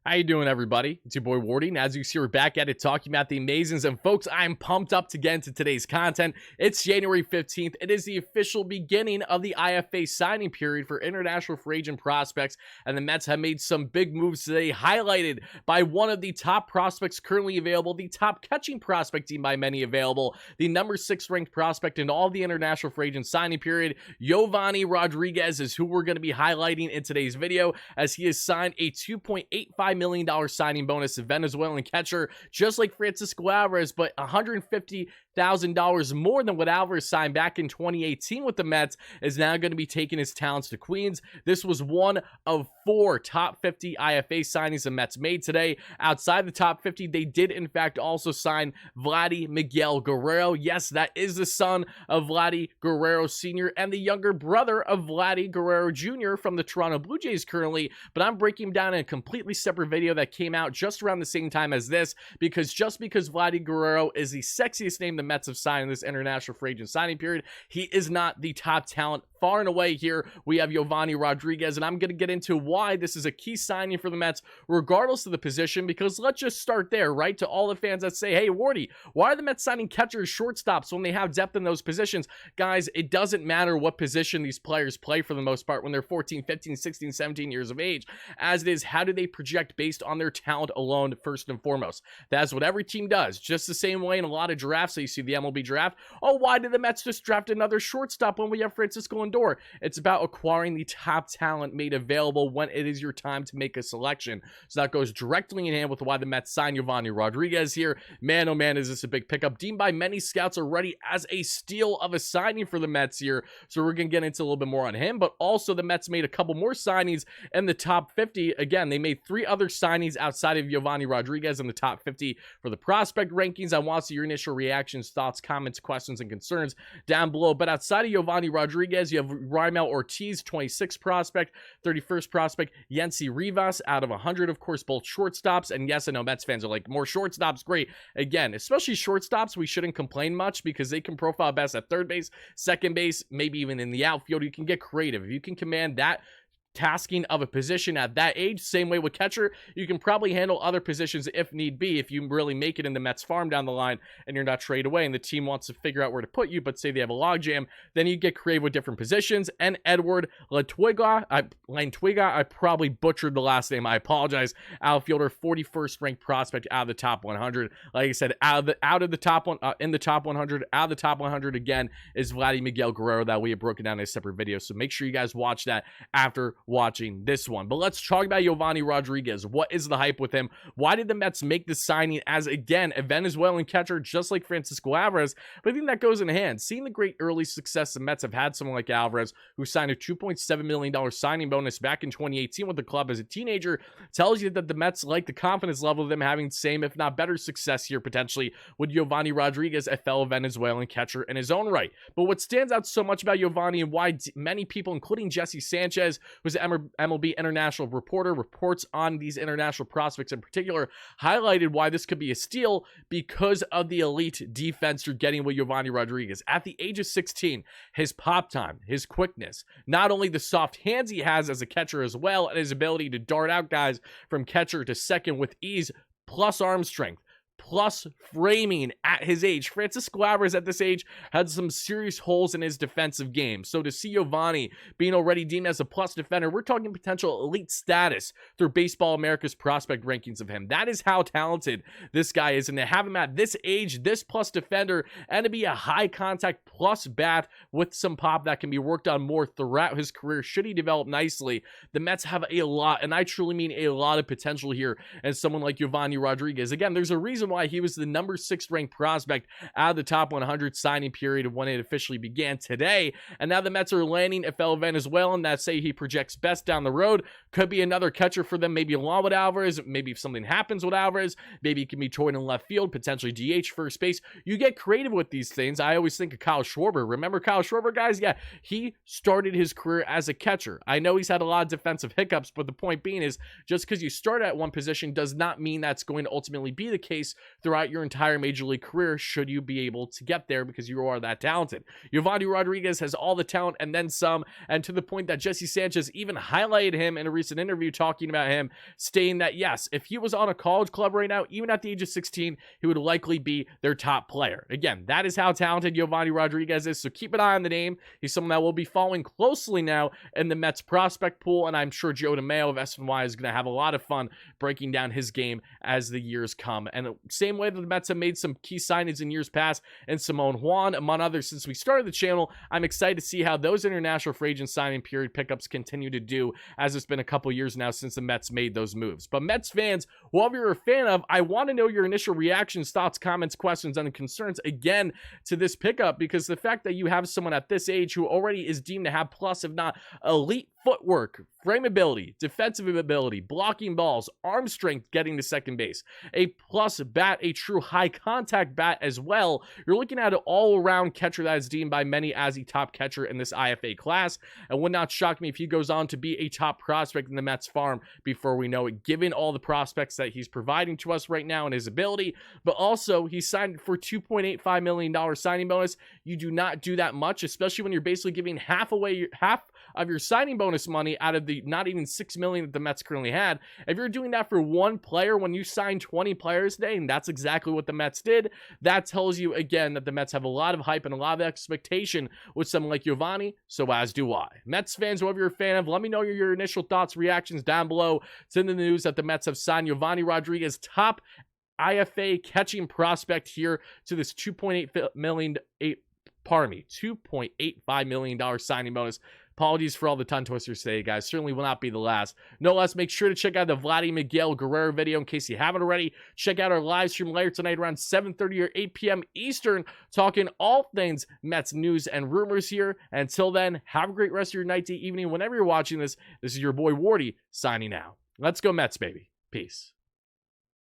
How you doing, everybody? It's your boy Wardy, and as you see, we're back at it talking about the Amazings. And folks, I'm pumped up to get into today's content. It's January 15th. It is the official beginning of the IFA signing period for international free agent prospects, and the Mets have made some big moves today, highlighted by one of the top prospects currently available, the top catching prospect team by many available, the number 6 ranked prospect in all the international free agent signing period. Yovanny Rodriguez is who we're going to be highlighting in today's video, as he has signed a $2.85 million signing bonus to Venezuelan catcher, just like Francisco Alvarez, but $150,000 more than what Alvarez signed back in 2018 with the Mets, is now going to be taking his talents to Queens. This was one of 4 top 50 IFA signings the Mets made today. Outside the top 50, they did in fact also sign Vladdy Miguel Guerrero. Yes, that is the son of Vladdy Guerrero Sr. and the younger brother of Vladdy Guerrero Jr. from the Toronto Blue Jays currently, but I'm breaking him down in a completely separate video that came out just around the same time as this, because just because Vladdy Guerrero is the sexiest name the Mets have signed in this international free agent signing period, he is not the top talent. Far and away here, we have Yovanny Rodriguez, and I'm going to get into why this is a key signing for the Mets, regardless of the position, because let's just start there, right? To all the fans that say, hey, Wardy, why are the Mets signing catchers, shortstops when they have depth in those positions? Guys, it doesn't matter what position these players play for the most part when they're 14, 15, 16, 17 years of age, as it is how do they project based on their talent alone, first and foremost. That's what every team does, just the same way in a lot of drafts. So you see the MLB draft. Oh, why did the Mets just draft another shortstop when we have Francisco Lindor? It's about acquiring the top talent made available when it is your time to make a selection. So that goes directly in hand with why the Mets signed Yovanny Rodriguez here. Man, oh man, is this a big pickup. Deemed by many scouts already as a steal of a signing for the Mets here. So we're going to get into a little bit more on him, but also the Mets made a couple more signings in the top 50. Again, they made 3 other signings outside of Yovanny Rodriguez in the top 50 for the prospect rankings. I want to see your initial reactions, thoughts, comments, questions, and concerns down below. But outside of Yovanny Rodriguez, you have Raimel Ortiz, 26th prospect, 31st prospect, Yency Rivas out of 100, of course, both shortstops. And yes, I know Mets fans are like, more shortstops, great. Again, especially shortstops, we shouldn't complain much because they can profile best at third base, second base, maybe even in the outfield. You can get creative. If you can command that tasking of a position at that age, same way with catcher, you can probably handle other positions if need be, if you really make it in the Mets farm down the line and you're not traded away and the team wants to figure out where to put you, but say they have a logjam, then you get creative with different positions. And Edward Lantwiga, I probably butchered the last name, I apologize, outfielder, 41st ranked prospect out of the top 100. Like I said, in the top 100, out of the top 100 again is Vladdy Miguel Guerrero that we have broken down in a separate video, so make sure you guys watch that after watching this one. But let's talk about Yovanny Rodriguez. What is the hype with him? Why did the Mets make this signing as, again, a Venezuelan catcher just like Francisco Alvarez? But I think that goes in hand. Seeing the great early success the Mets have had, someone like Alvarez, who signed a $2.7 million signing bonus back in 2018 with the club as a teenager, tells you that the Mets like the confidence level of them having the same, if not better, success here potentially with Yovanny Rodriguez, a fellow Venezuelan catcher in his own right. But what stands out so much about Yovanny and why many people, including Jesse Sanchez, who's MLB international reporter, reports on these international prospects in particular, highlighted why this could be a steal because of the elite defense you're getting with Yovanny Rodriguez. At the age of 16, his pop time, his quickness, not only the soft hands he has as a catcher as well, and his ability to dart out guys from catcher to second with ease, plus arm strength, plus framing at his age. Francisco Alvarez at this age had some serious holes in his defensive game. So to see Yovanny being already deemed as a plus defender, we're talking potential elite status through Baseball America's prospect rankings of him. That is how talented this guy is. And to have him at this age, this plus defender, and to be a high contact plus bat with some pop that can be worked on more throughout his career, should he develop nicely, the Mets have a lot, and I truly mean a lot of potential here as someone like Yovanny Rodriguez. Again, there's a reason why he was the number 6 ranked prospect out of the top 100 signing period when it officially began today. And now the Mets are landing a fellow Venezuelan that say he projects best down the road. Could be another catcher for them, maybe along with Alvarez. Maybe if something happens with Alvarez, maybe he can be toyed in left field, potentially DH first base. You get creative with these things. I always think of Kyle Schwarber. Remember Kyle Schwarber, guys? Yeah, he started his career as a catcher. I know he's had a lot of defensive hiccups, but the point being is just because you start at one position does not mean that's going to ultimately be the case base throughout your entire major league career, should you be able to get there because you are that talented. Yovanny Rodriguez has all the talent and then some, and to the point that Jesse Sanchez even highlighted him in a recent interview, talking about him, stating that yes, if he was on a college club right now, even at the age of 16, he would likely be their top player. Again, that is how talented Yovanny Rodriguez is, so keep an eye on the name. He's someone that we'll be following closely now in the Mets prospect pool, and I'm sure Joe DeMayo of SNY is going to have a lot of fun breaking down his game as the years come. And same way that the Mets have made some key signings in years past, and Simone Juan, among others, since we started the channel, I'm excited to see how those international free agent signing period pickups continue to do, as it's been a couple years now since the Mets made those moves. But Mets fans, whoever you're a fan of, I want to know your initial reactions, thoughts, comments, questions, and concerns again to this pickup, because the fact that you have someone at this age who already is deemed to have plus, if not elite footwork, frame ability, defensive ability, blocking balls, arm strength, getting to second base, a plus bat, a true high contact bat as well. You're looking at an all-around catcher that is deemed by many as a top catcher in this IFA class, and would not shock me if he goes on to be a top prospect in the Mets farm before we know it, given all the prospects that he's providing to us right now and his ability. But also, he signed for $2.85 million signing bonus. You do not do that much, especially when you're basically giving half of your signing bonus money out of the not even $6 million that the Mets currently had. If you're doing that for one player when you sign 20 players today, and that's exactly what the Mets did, that tells you again that the Mets have a lot of hype and a lot of expectation with someone like Yovanny, so as do I. Mets fans, whoever you're a fan of, let me know your initial thoughts, reactions down below. It's in the news that the Mets have signed Yovanny Rodriguez, top IFA catching prospect here, to this $2.85 million signing bonus. Apologies for all the tongue twisters today, guys. Certainly will not be the last. No less, make sure to check out the Vladdy Miguel Guerrero video in case you haven't already. Check out our live stream later tonight around 7:30 or 8 p.m. Eastern, talking all things Mets news and rumors here. Until then, have a great rest of your night to evening whenever you're watching this. This is your boy Wardy signing out. Let's go Mets, baby. Peace.